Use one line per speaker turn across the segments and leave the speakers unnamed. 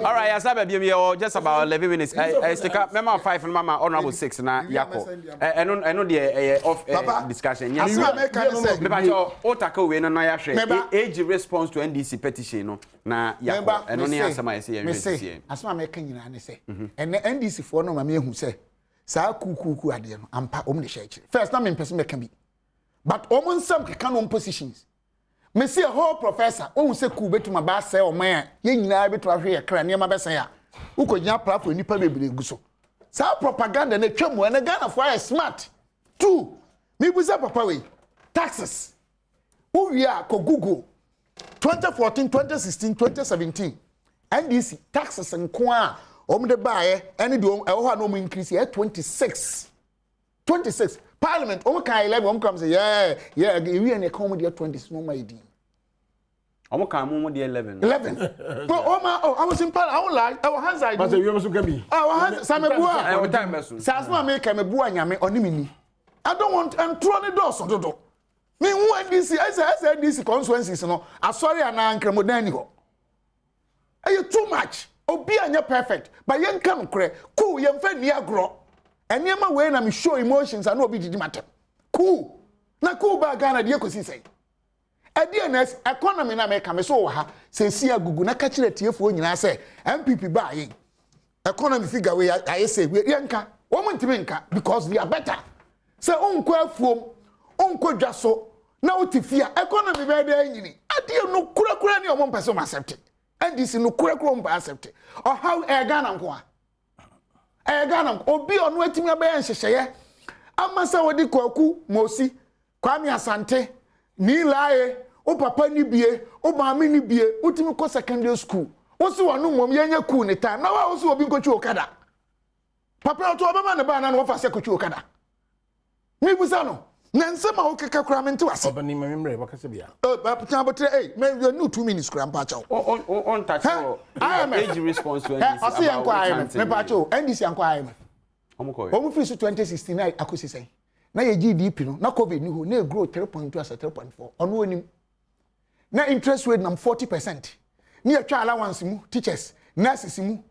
All right, I said just about 11 minutes. I stick up Mama 5 and Mama Honorable 6 na Yako. I know the off discussion. Yes, Otako we no ya hwe. Age response to NDC petition no na Yako. I no near some I say NDC.
Asma make nyina ne say. And NDC for no ma me hu say. Sa kuku ade no ampa omne hye. First na me person make bi. But omon sam keka no positions. Me see a whole professor who say ku betuma ba say o man ye nyina betuma hwe ye kra ne ma be say a ukonya platform nipa bebere guso sa propaganda na twam na Ghana for are smart two me buza papa we taxes who we are ko Google 2014 2016 2017 NDC taxes nko a omde baaye ene de ho na o increase 26 Parliament, can 11, comes yeah, we and a comedy at 20 small my dear.
Come 11.
11. But I was in Parliament, I like our hands. I
must be.
Our hands, some boy, time. Sasma make a boy on mini. I don't want and throw the doors on the door. Me, when this, I said this consequences, no, I'm sorry, and Uncle Modanigo. Are you too much? Oh, be on your perfect, but young come cool, young friend near grow. And yema way na me show emotions and no be di matter. Cool. Na cool ba Ghana de ekosi sei. Adienes economy na make me so ha se si agugu na ka kire tiefo nyina se MPP ba yi. Economy figure we I say we yanka. Wo ntimi nka because they are better. Se onko afuom, onko dwaso na otifia economy be dey nyini. Adie no kura ni omo mpese accept. And this no kura mpa accept. Or how Ghana nko a Ghana obi onu atimi abaye nhyehyeye amasa wodi kwaku mosi kwami asante ni lae o papa ni bie o maami ni bie utimi ko secondary school wo si wonu mom yenye ku ni ta na wa wo si obi nkochu okada papa oto obama ne ba na no fa se kochu okada mi busa no na nsema o keka kura mente wase
obani mamemre wakase bia
papa botre me no 2 minutes kura mpa cha
on touch age response to NDC
I see NDC me pa cha NDC anko
omko
omu fi 2016 akosi sei na ye GDP no na covid ni ho na grow 3.2 as 3.4 ono onim na interest rate nam 40% ni atwa allowance mu teachers nurses mu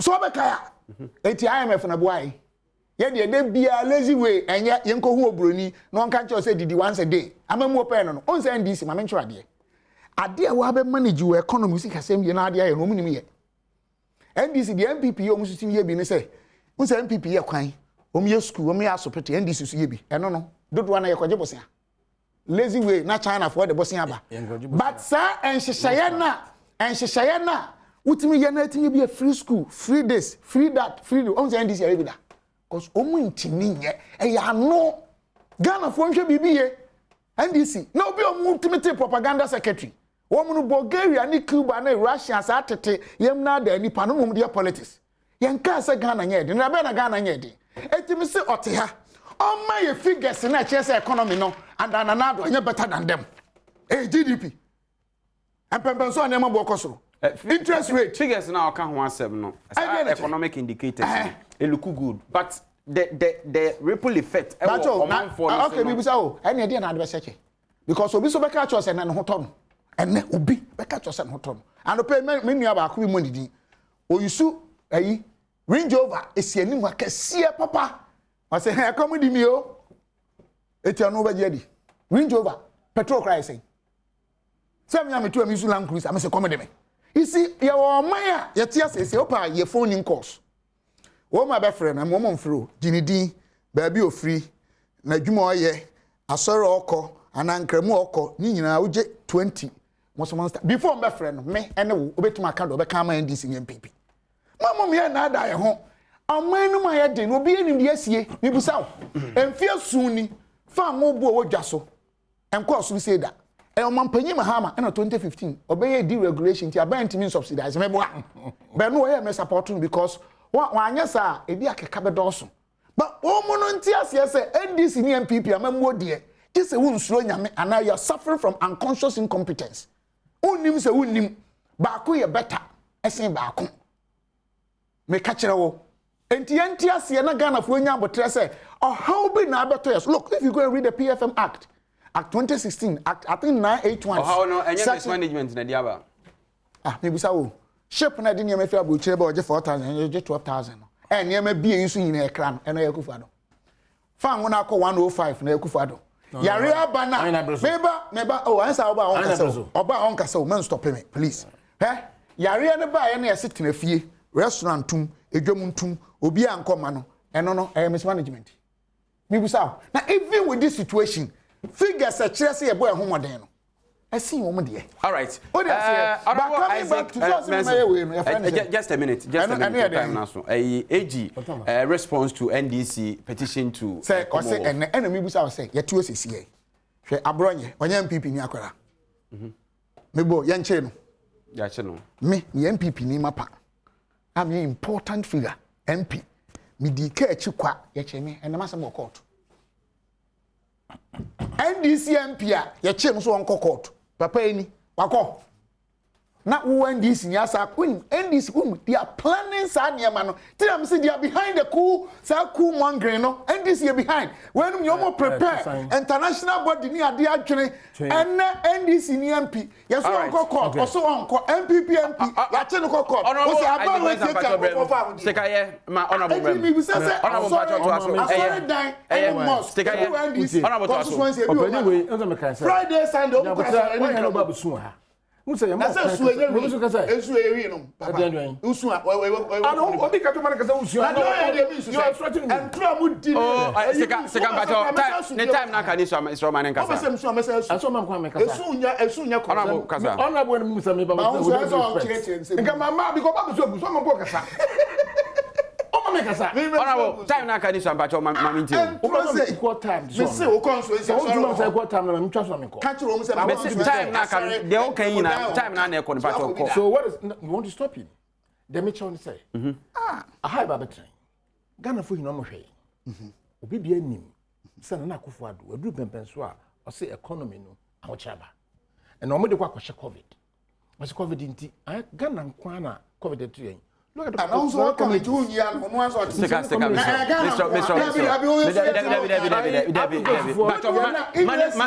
so be kaya eti IMF na boai ye de bia lazy way enye yenko hu obroni no nka nche say didi once a day amamu open no on say NDC ma mencho ade a wa be manage your economy si kasem ye na ade aye no munim ye NDC the MPP yo musutim ye bi ne say on say MPP ye kwan ye school ye asopete NDC so ye bi eno no dodo na ye kwaje bosia lazy way na China for the bosia ba but sir enhyehyeye na utimi ye na atimi bi a free school free this free that free on say NDC ye bi da cause omu ntimi nye ya no Ghana for nhwe bibiye NDC na obi omu ultimate propaganda secretary womu no Bulgaria ni Cuba na Russia sa atete yem na da nipa no mum dia politics yenka sa Ghana nye de na be na Ghana nye de etimi se ote ha on my figures na chese economy no and ananado nye better than them GDP Mpensenpensemu na mabo okosoro interest rate
figures na aka ho asem no economic indicators it look good but the ripple effect
okay we say oh any idea na adbe seche because obi so be ka chose na ho ton ene obi be ka chose na ho ton and pay me nua ba ko bi money din oyusu ayi Range Rover esiani mu akasie papa o say he come di mi o eti anu ba jadi Range Rover petrol price say me am to am use Land Cruiser am say come de me you see ye wo man ye tia say opa ye phone in calls wo ma be frɛ na mo mfro ginidin ba bi ofri na dwuma oye asɔre okɔ anankramu okɔ ni nyina wo je 20 mo so monster before be frɛ no me ene wo obetuma aka do be ka ma NDC MPP mama me na da ye ho amanu ma ye de no obi enim de asie mi busa wo emfie suni fa ngo bu wo dwa so enko so se da e o mampanyi mahama na 2015 obeye deregulation ti abantimi subsidize me boa be no ye me support because wanya sa ebi akeka be doso but omo no nti ase se NDC ni MPP amamu odie ti se wunsuro nyame ana you are suffering from unconscious incompetence unnim se unnim ba ko ye better esen ba ko me ka kire wo enti ase na Ghana fo nya abotre se how be na abeto yes look if you go and read the PFM Act 2016 Act I think 981
how no any mismanagement na diaba
me busa wo ship na de niam fi abuchire ba oje 4,000 oje 12,000 no niam bia yisu nyina ekra no eno yakufado fa ngo na akọ 105 na yakufado yare abana meba oh ansa oba on kasa oba on kasa o man stop me please yare ne ba ye na yese tena fie restaurantum edwamuntum obi ankoma no eno no mismanagement mi busa na even with this situation figures a kire se ye boy homoden no asi wo de
all right just a minute time now so AG response to NDC petition to
say o say ena mi busa o say ye tu osisi ye hwe abronye onye MPP ni akwara mebo ye nche no
ya che no
me MPP ni mapa am an important figure MP mi di ka echi kwa ye che me ena masem court NDC MP a ye che so on court papa eni wako na wo NDC ni asa kun NDC they are planning sa niema no tell say they are behind the coup sa coup mongering no NDC are behind when you prepare international body ni ade adwene and NDC ni MP yes on court also on MPP ya che no court o say aba we take for farm
stekaye ma honorable
Friday Sunday Musa ya esu ewi no papa usu obi ka to man ka usu you are threatening and try mu di
seka bacho time na ka ni so man nka sa
aso man kwa me ka esu nya honorable Musa me ba nka mama bi ko ba so man ko ka sa
honorable time na ka ni so bacho mama nti
equal time so me say o konso ese so equal time na me twa so me ko catch ro me say
time na ka de o kan yina time na ko ni bacho ko
so what is you want to stop him the me chon say a high baba train Ghana fo hino mo hwe obi bia nim say na akofo ado adu pempenso a o say economy no awo chaba and o mo de kwa kwhye covid was covid nti Ghana nkwa na covid to yen look at the also come to you and no one so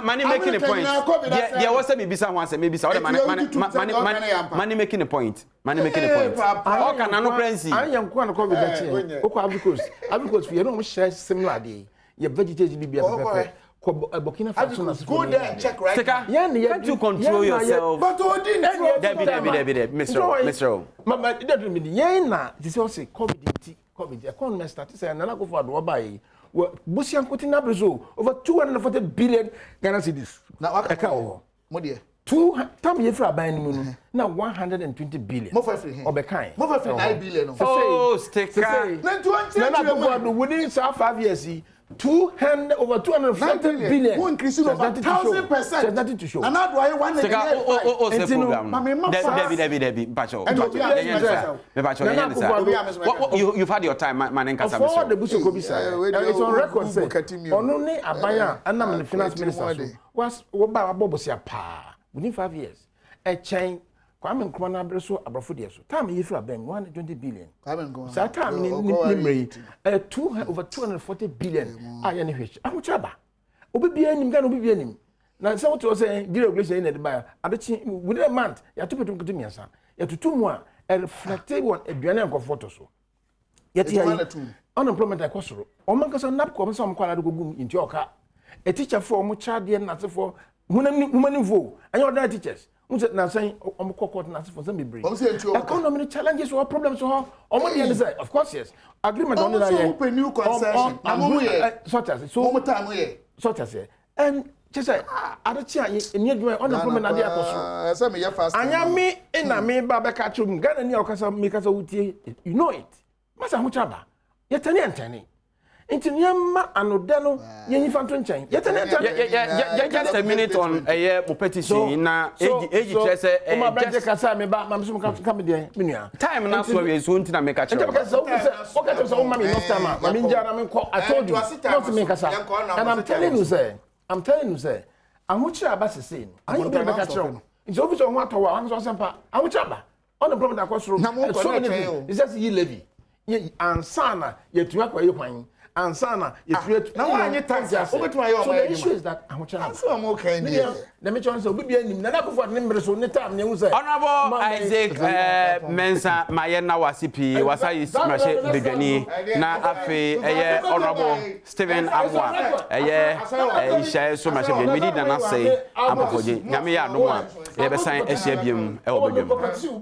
money making a point there was a maybe someone say maybe money making a point how can no currency
I am kwa na covid that year because we no share similar dey your vegetation be pepper Burkina Faso go there and check right
can't you control yourself
but
Debbie Mr.
Mama it doesn't mean yen na this say covid economy start say na go for do buy Busian Kotina Brazil over 240 billion Ghana cedis
na aka mo de
2 tam ye fra ban mu na 120 billion
mo fa free hen
obekan
mo fa free 9 billion
oh sticker
na 20 within 5 years over 250 billion.
Who increase over 1,000%?
There's nothing to show.
And how do I want to
get Debbie, Bacho. You've had your time, man.
Of all the Bush it's on record. Say, only Abaya and I'm the finance minister. Was Bobosia pa within 5 years. A chain. Kwame Nkrumah Abreso Abrafo so time ye fra ben 120 billion. So time ni over 240 billion aye ne hwechi. Amuchaba. Obi bia nim Ghana obi bia nim. Na say what you say deregulation in the buy. Adechi within a month ya tupetum kutu miasa. Ya tutumu a reflective one aduane ankofo so. Yeti ya unemployment akosoro. O man kasa nap ko so mkwala do gum inti oka. A teacher for mu chade na se for human vo. Anya other teachers. Na saying court na for some be economy challenges or problems so say of course yes agreement on
that new concession
such as so time here such as and just say adachia enye dwuma unemployment na dey akoso
say me ya fast
anya me na me ba be ka chum Ghana ni okasa me kasa wutie you know it masa hu chaba yetani antani Intiniama anodano yenyifanto nchen
just a minute on petition na age say
just kasa me ba mamso ka me dey menua
time na so we so ntina make a check
okay so mama no time mama nja na me ko I told you not me kasa and I'm telling you say ahuchi aba sese no ayi be make a check nti officer ho atowa an so sempa ahuchi aba on the problem that cause room so many is just ye levy ye ansana ye tuwa kwa ye kwan
ansana you create
na why tax obetuma yo
so the issue is that ahochana
so am okay ni
na me chance obi bia nim na Akufo ne mmere so ne time ne hu say
Honorable Isaac Mensa Mayena Wasipi Wasai Smashe Bedwani na afi Honorable Stephen Amwa Isha so Mashe Bedwani di na say Ampofo-Adjei nyame ya no a ye be san ehia biem e wo bedwam